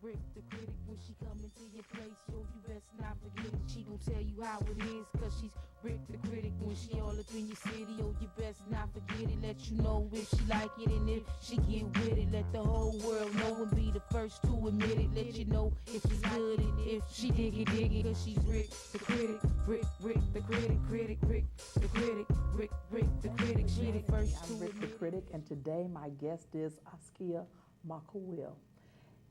Rick, the critic, when she come into your place, yo, you best not forget it. She gon' tell you how it is, cause she's Rick, the critic, when she all up in your city, yo, you best not forget it. Let you know if she like it, and if she get with it, let the whole world know and be the first to admit it. Let you know if it's good and if she dig it, cause she's Rick, the critic, Rick, the critic, Rick, the critic, Rick, the critic, she the first to I'm Rick the admit it. Critic, and today my guest is Askia Makawil.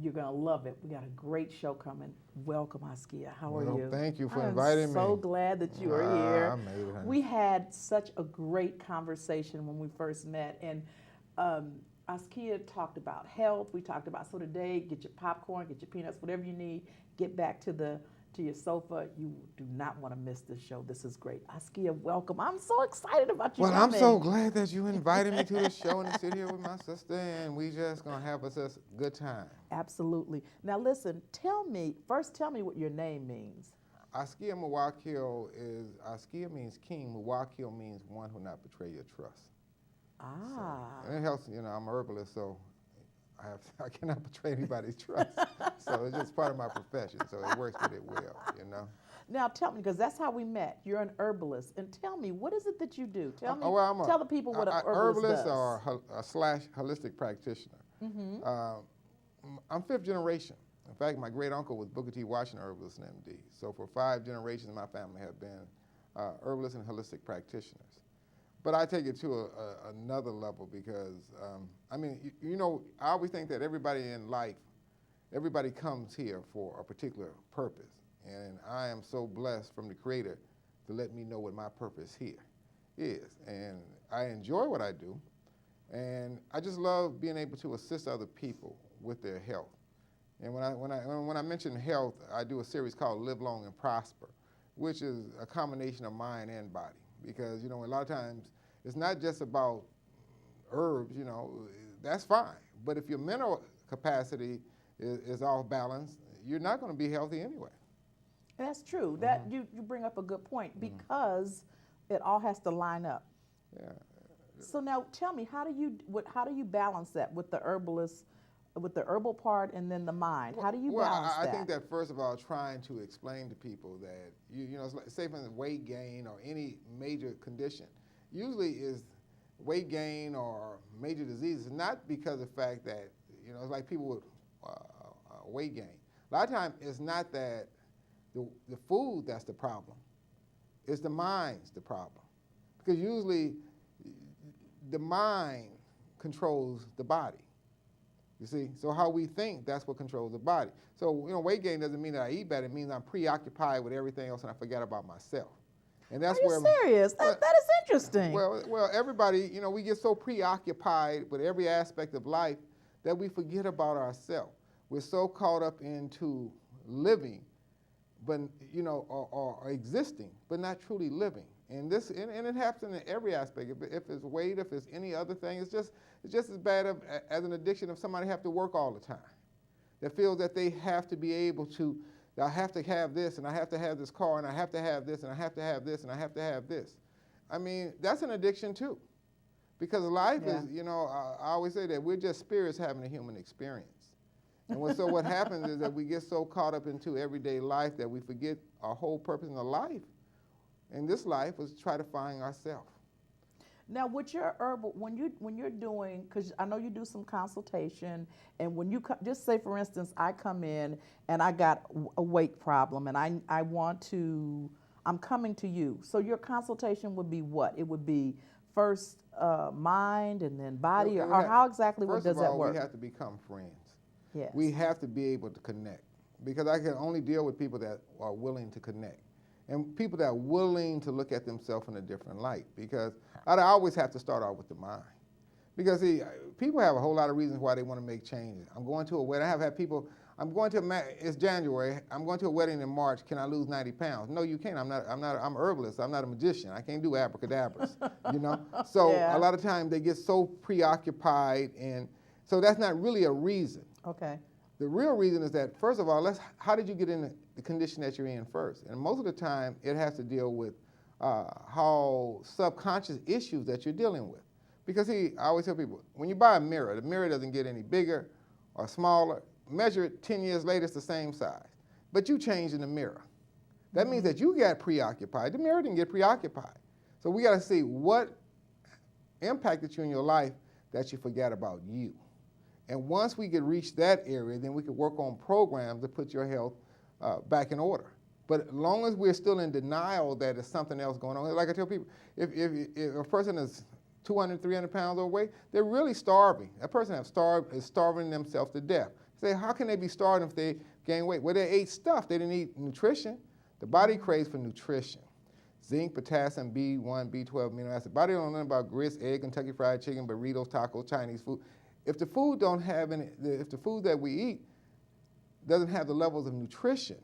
You're going to love it. We got a great show coming. Welcome, Askia. How are you? Thank you for I am inviting me. so glad that you are here. I made it, honey. We had such a great conversation when we first met, and Askia talked about health. We talked about, so today, get your popcorn, get your peanuts, whatever you need, get back to your sofa. You do not want to miss this show. This is great. Askia, welcome. I'm so excited about you Well, coming. I'm so glad that you invited me to the show and to sit here with my sister, and we just gonna have us a good time. Absolutely. Now listen, tell me what your name means. Askia Mawakil Askia means king, Mawakil means one who not betray your trust. Ah. And it helps, I'm a herbalist, so I cannot betray anybody's trust. So it's just part of my profession, so it works with it well. Now tell me, because that's how we met. You're an herbalist, and tell me, what is it that you do? Tell me. Well, tell the people what an herbalist does. or a slash holistic practitioner. Mm-hmm. I'm fifth generation. In fact, my great uncle was Booker T. Washington, herbalist and MD. So for 5 generations, my family have been herbalists and holistic practitioners. But I take it to another level because, I always think that everybody in life, everybody comes here for a particular purpose. And I am so blessed from the Creator to let me know what my purpose here is. And I enjoy what I do. And I just love being able to assist other people with their health. And when I mention health, I do a series called Live Long and Prosper, which is a combination of mind and body. Because, a lot of times it's not just about herbs, that's fine. But if your mental capacity is off balance, you're not going to be healthy anyway. That's true. That you bring up a good point because it all has to line up. Yeah. So now tell me, how do you balance that with the herbalist, with the herbal part and then the mind? How do you balance that? I think that first of all, trying to explain to people that it's like, say for instance, weight gain or any major condition, usually is weight gain or major diseases not because of the fact that it's like people with weight gain. A lot of times it's not that the food that's the problem, it's the mind's the problem, because usually the mind controls the body. You see, so how we think, that's what controls the body. So, weight gain doesn't mean that I eat better. It means I'm preoccupied with everything else and I forget about myself. And that's Are you serious? That is interesting. Well, everybody, we get so preoccupied with every aspect of life that we forget about ourselves. We're so caught up into living, but or existing, but not truly living. And it happens in every aspect. If it's weight, if it's any other thing, it's just as bad as an addiction if somebody have to work all the time. That feels that they have to be able to, I have to have this, and I have to have this car, and I have to have this, and I have to have this, and I have to have this. I mean, that's an addiction too. Because life is, I always say that we're just spirits having a human experience. And so what happens is that we get so caught up into everyday life that we forget our whole purpose in the life. And this life was to try to find ourselves. Now, with your herbal, when you're doing, because I know you do some consultation, and when you just say, for instance, I come in and I got a weight problem, and I'm coming to you. So your consultation would be what? It would be first mind and then body, or how exactly does that work? First of all, we have to become friends. Yes. We have to be able to connect, because I can only deal with people that are willing to connect. And people that are willing to look at themselves in a different light, because I always have to start out with the mind. Because see, people have a whole lot of reasons why they want to make changes. I'm going to a wedding. I have had people, it's January, I'm going to a wedding in March, can I lose 90 pounds? No, you can't. I'm a herbalist, I'm not a magician. I can't do abracadabras, So a lot of times they get so preoccupied, and so that's not really a reason. Okay. The real reason is that, first of all, how did you get in the condition that you're in first? And most of the time, it has to deal with how subconscious issues that you're dealing with. Because, see, I always tell people, when you buy a mirror, the mirror doesn't get any bigger or smaller, measure it 10 years later, it's the same size. But you changed in the mirror. That means that you got preoccupied. The mirror didn't get preoccupied. So we got to see what impacted you in your life that you forgot about you. And once we could reach that area, then we could work on programs to put your health back in order. But as long as we're still in denial that there's something else going on, like I tell people, if a person is 200, 300 pounds overweight, they're really starving. That person is starving themselves to death. Say, how can they be starving if they gain weight? Well, they ate stuff. They didn't eat nutrition. The body craves for nutrition. Zinc, potassium, B1, B12 amino acids. Body don't know nothing about grits, egg, Kentucky Fried Chicken, burritos, tacos, Chinese food. If the food don't have any, if the food that we eat doesn't have the levels of nutrition,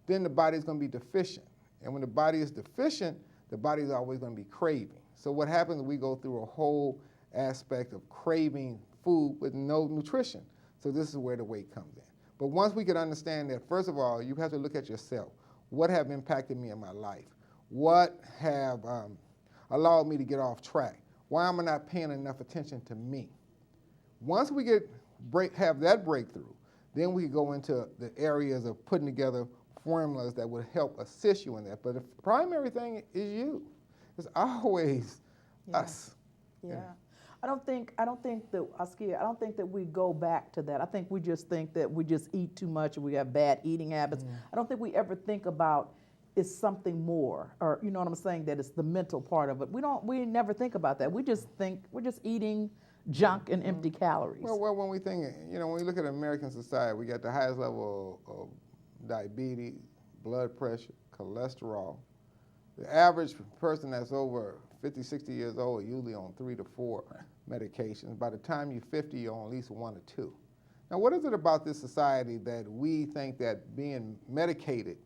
then the body's going to be deficient. And when the body is deficient, the body's always going to be craving. So what happens is we go through a whole aspect of craving food with no nutrition. So this is where the weight comes in. But once we can understand that, first of all, you have to look at yourself. What have impacted me in my life? What have allowed me to get off track? Why am I not paying enough attention to me? Once we have that breakthrough, then we go into the areas of putting together formulas that would help assist you in that. But the primary thing is you. It's always us. Yeah. I don't think that Askia, I don't think that we go back to that. I think we just think that we just eat too much and we have bad eating habits. I don't think we ever think about it's something more, or you know what I'm saying, that it's the mental part of it. We never think about that. We just think we're just eating junk and empty calories. Well, when we think, when we look at American society, we got the highest level of diabetes, blood pressure, cholesterol. The average person that's over 50, 60 years old are usually on 3 to 4 medications. By the time you're 50, you're on at least 1 or 2. Now, what is it about this society that we think that being medicated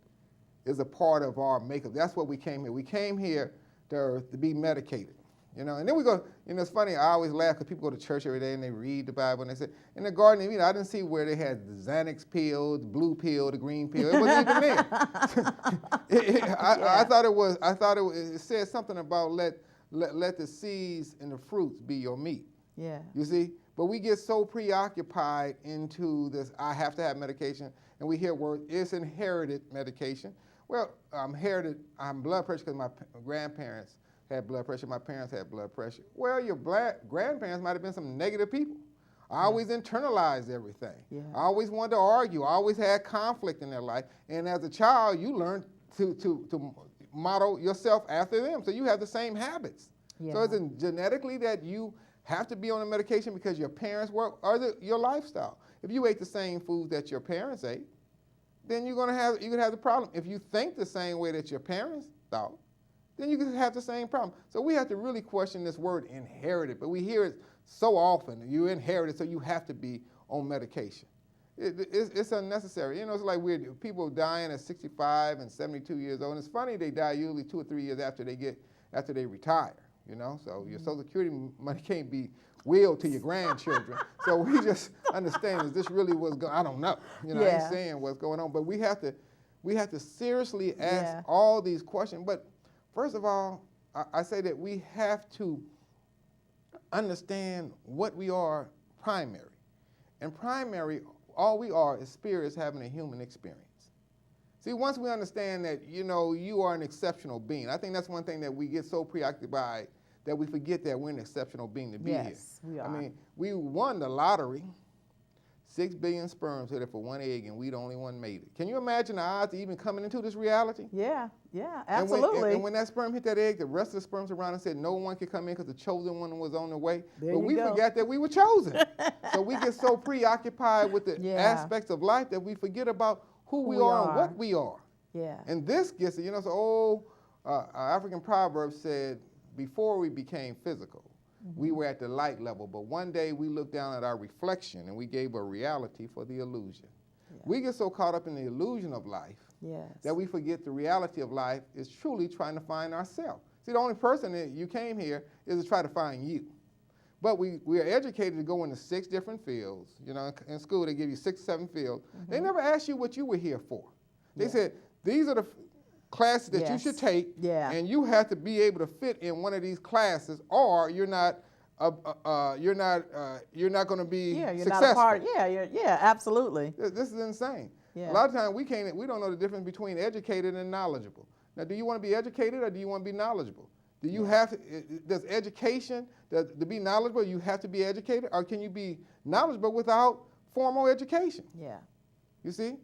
is a part of our makeup? That's what we came here. We came here to be medicated. And then we go, it's funny, I always laugh because people go to church every day and they read the Bible and they say, in the Garden of Eden, I didn't see where they had the Xanax pill, the blue pill, the green pill. It wasn't even there. I thought it said something about let the seeds and the fruits be your meat. Yeah. You see? But we get so preoccupied into this, I have to have medication, and we hear words, it's inherited medication. Well, I'm blood pressure because my grandparents had blood pressure, my parents had blood pressure. Well, your grandparents might have been some negative people. I always internalized everything. Yeah. I always wanted to argue. I always had conflict in their life. And as a child, you learn to model yourself after them. So you have the same habits. Yeah. So it's genetically that you have to be on a medication because your parents were, or your lifestyle. If you ate the same foods that your parents ate, then you're gonna have the problem. If you think the same way that your parents thought, then you can have the same problem. So we have to really question this word inherited, but we hear it so often. You inherited, so you have to be on medication. It's unnecessary. It's like people dying at 65 and 72 years old. And it's funny, they die usually 2 or 3 years after they retire. So your Social Security money can't be willed to your grandchildren. So we just understand, is this really what's going on? I don't know. I ain't saying what's going on, but we have to seriously ask all these questions. But first of all, I say that we have to understand what we are primary. And primary, all we are is spirits having a human experience. See, once we understand that, you are an exceptional being, I think that's one thing that we get so preoccupied that we forget that we're an exceptional being to be here. Yes, we are. I mean, we won the lottery. 6 billion sperms headed for 1 egg, and we the only one made it. Can you imagine the odds of even coming into this reality? Yeah, absolutely. And when that sperm hit that egg, the rest of the sperms around it said no one could come in because the chosen one was on the way. But we forgot that we were chosen. So we get so preoccupied with the aspects of life that we forget about who we are and what we are. Yeah. And this gets it. So African proverb said, before we became physical, we were at the light level, but one day we looked down at our reflection and we gave a reality for the illusion. Yeah. We get so caught up in the illusion of life that we forget the reality of life is truly trying to find ourselves. See, the only person that you came here is to try to find you. But we are educated to go into 6 different fields. In school they give you 6, 7 fields. They never asked you what you were here for. They said, these are the classes that you should take, and you have to be able to fit in one of these classes, or you're not you're not going to be Yeah, you're successful. not a part. Yeah, absolutely. This is insane. Yeah. A lot of times we don't know the difference between educated and knowledgeable. Now, do you want to be educated or do you want to be knowledgeable? Do you does education, to be knowledgeable, you have to be educated, or can you be knowledgeable without formal education? Yeah. You see?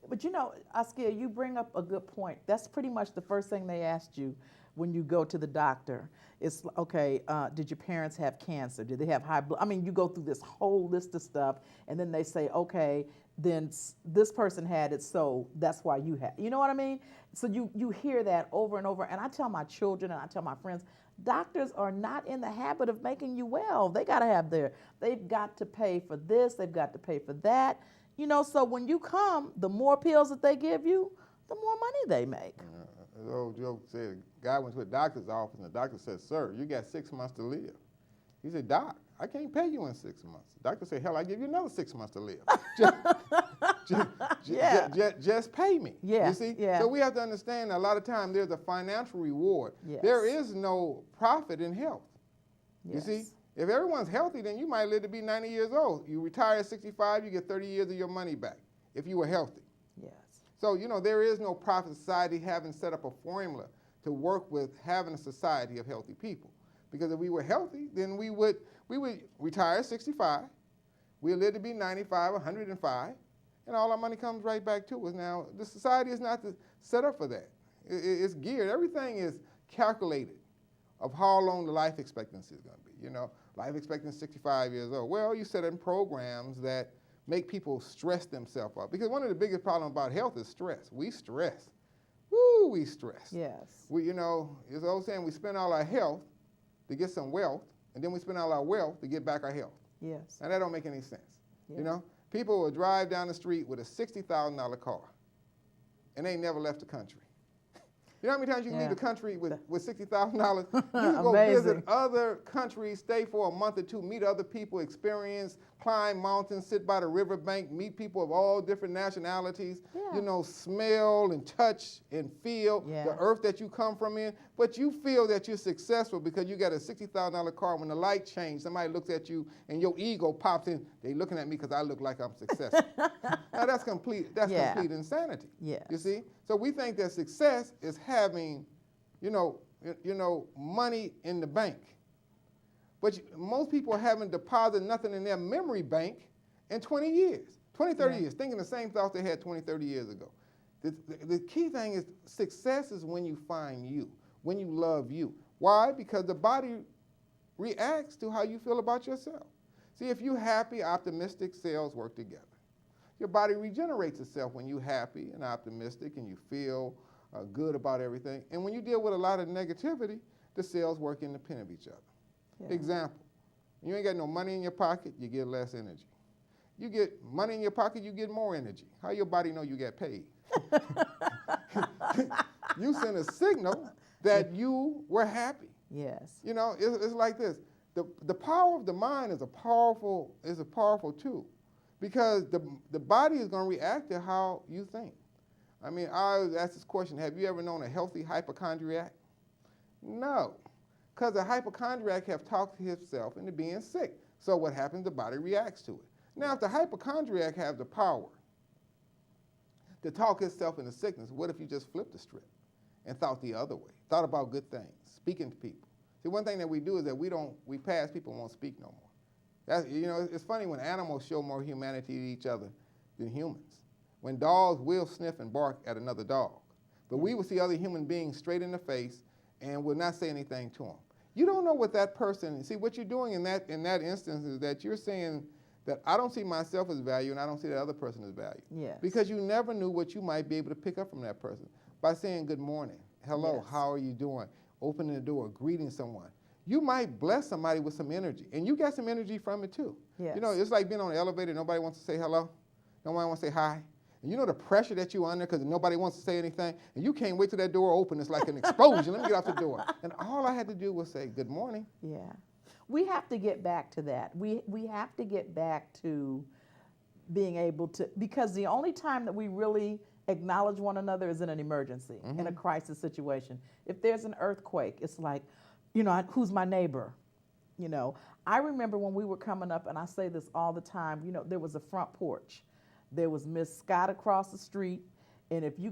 But you know, Askia, you bring up a good point. That's pretty much the first thing they asked you when you go to the doctor. It's, okay, did your parents have cancer? Did they have high blood? I mean, you go through this whole list of stuff, and then they say, okay, then this person had it, so that's why you had. You know what I mean? So you hear that over and over. And I tell my children and I tell my friends, doctors are not in the habit of making you well. They got to have they've got to pay for this, they've got to pay for that. You know, so when you come, the more pills that they give you, the more money they make. The old joke said, a guy went to a doctor's office and the doctor said, sir, you got 6 months to live. He said, Doc, I can't pay you in 6 months. The doctor said, hell, I give you another 6 months to live. Just pay me. Yeah, You see? yeah. So we have to understand that a lot of times there's a financial reward. Yes. There is no profit in health. Yes. You see? If everyone's healthy, then you might live to be 90 years old. You retire at 65, you get 30 years of your money back if you were healthy. Yes. So, you know, there is no profit society having set up a formula to work with having a society of healthy people. Because if we were healthy, then we would retire at 65, we'd live to be 95, 105, and all our money comes right back to us. Now, the society is not set up for that. It's geared. Everything is calculated of how long the life expectancy is going to be. You know, life expectancy is 65 years old. Well, you set in programs that make people stress themselves up. Because one of the biggest problems about health is stress. We stress. Woo, we stress. Yes. You know, it's the old saying, we spend all our health to get some wealth, and then we spend all our wealth to get back our health. Yes. Now, that don't make any sense. Yeah. You know, people will drive down the street with a $60,000 car, and they never left the country. You know how many times you can leave the country with $60,000? You can go visit other countries, stay for a month or two, meet other people, experience, climb mountains, sit by the riverbank, meet people of all different nationalities, you know, smell and touch and feel the earth that you come from in. But you feel that you're successful because you got a $60,000 car. When the light changes, somebody looks at you and your ego pops in. They looking at me because I look like I'm successful. Now that's complete insanity. Yes. You see? So we think that success is having, you know, money in the bank. But most people haven't deposited nothing in their memory bank in 20 years, 20, 30 years, thinking the same thoughts they had 20, 30 years ago. The key thing is success is when you find you, when you love you. Why? Because the body reacts to how you feel about yourself. See, if you're happy, optimistic, cells work together. Your body regenerates itself when you're happy and optimistic and you feel good about everything. And when you deal with a lot of negativity, the cells work independent of each other. Yeah. Example, you ain't got no money in your pocket, you get less energy. You get money in your pocket, you get more energy. How your body know you got paid? You send a signal that you were happy. Yes. You know, it's like this. The power of the mind is a powerful tool. Because the body is going to react to how you think. I mean, I always ask this question, have you ever known a healthy hypochondriac? No, because the hypochondriac have talked himself into being sick. So what happens? The body reacts to it. Now, if the hypochondriac have the power to talk itself into sickness, what if you just flipped the script and thought the other way, thought about good things, speaking to people? See, one thing that we do is that we pass people and won't speak no more. You know, it's funny when animals show more humanity to each other than humans. When dogs will sniff and bark at another dog, but we will see other human beings straight in the face and will not say anything to them. You don't know what that person, see what you're doing in that instance is that you're saying that I don't see myself as value and I don't see the other person as value. Yes. Because you never knew what you might be able to pick up from that person by saying good morning, hello, how are you doing, opening the door, greeting someone. You might bless somebody with some energy, and you got some energy from it too. Yes. You know, it's like being on an elevator, nobody wants to say hello, nobody wants to say hi. And you know the pressure that you're under because nobody wants to say anything, and you can't wait till that door opens. It's like an explosion. Let me get off the door. And all I had to do was say good morning. Yeah. We have to get back to that. We have to get back to being able to, because the only time that we really acknowledge one another is in an emergency, in a crisis situation. If there's an earthquake, it's like, you know, who's my neighbor? You know, I remember when we were coming up, and I say this all the time, you know, there was a front porch. There was Miss Scott across the street, and if you